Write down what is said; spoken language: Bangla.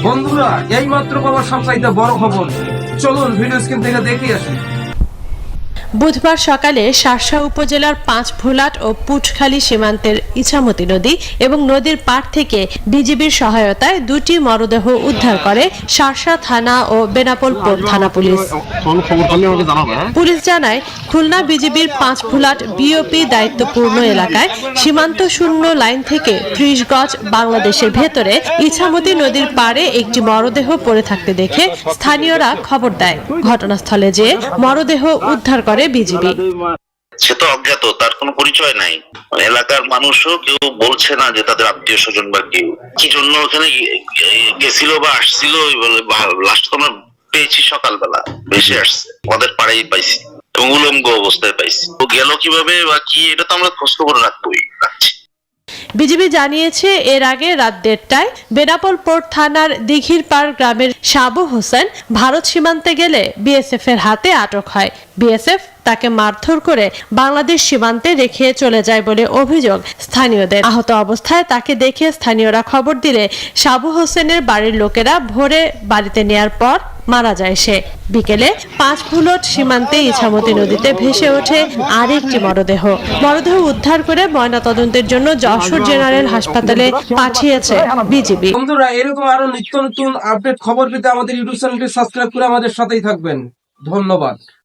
বন্ধুরা, এই মাত্র পাওয়া সবচাইতে বড় খবর, চলুন ভিডিও স্ক্রিন থেকে দেখে আসি। বুধবার সকালে শার্শা উপজেলার ৫ ভোলাট ও পুটখালী সীমান্তের ইছামতি নদী এবং নদীর পাড় থেকে বিজিবির সহায়তায় দুটি মরদেহ উদ্ধার করে শার্শা থানা ও বেনাপোল পোর্ট থানা পুলিশ। পুলিশ জানায়, খুলনা বিজিবির ৫ ভোলাট বিওপি দায়িত্বপূর্ণ এলাকায় সীমান্ত শূন্য লাইন থেকে ৩০ গজ বাংলাদেশের ভেতরে ইছামতি নদীর পাড়ে একটি মরদেহ পড়ে থাকতে দেখে স্থানীয়রা খবর দেয়। ঘটনাস্থলে যেয়ে মরদেহ উদ্ধার করে বিজিবি। সে তো অজ্ঞাত, তার কোনো পরিচয় নাই। এলাকার মানুষও কেউ বলছে না যে তাদের আত্মীয় স্বজন বা কেউ কি জন্য ওখানে গেছিল বা আসছিল। লাস্ট আমরা পেয়েছি সকালবেলা, ভেসে আসছে, ওদের পাড়াই পাইছি এবং উলঙ্গ অবস্থায় পাইছি। তো গেল কিভাবে বা কি, এটা তো আমরা খোঁজ খবর রাখছি। বিজিবি জানিয়েছে, এর আগে রাত ১:৩০টায় বেনাপোল পোর্ট থানার দিঘিরপাড় গ্রামের সাবু হোসেন ভারত সীমান্তে গেলে বিএসএফ এর হাতে আটক হয়। বিএসএফ তাকে মারধর করে বাংলাদেশ সীমান্তে রেখে চলে যায় বলে অভিযোগ স্থানীয়দের। আহত অবস্থায় তাকে দেখে স্থানীয়রা খবর দিলে সাবু হোসেনের বাড়ির লোকেরা ভোরে বাড়িতে নেয়ার পর মারা যায় সে। বিকেলে ৫ ভোলাট সীমান্তে ইছামতি নদীতে ভেসে ওঠে আরেকটি মরদেহ। মরদেহ উদ্ধার করে ময়নাতদন্তের জন্য যশোর জেনারেল হাসপাতালে পাঠিয়েছে বিজিবি। বন্ধুরা, এরকম আরো নিত্য নতুন আপডেট খবর পেতে আমাদের ইউটিউব চ্যানেলটি সাবস্ক্রাইব করে আমাদের সাথেই থাকবেন। ধন্যবাদ।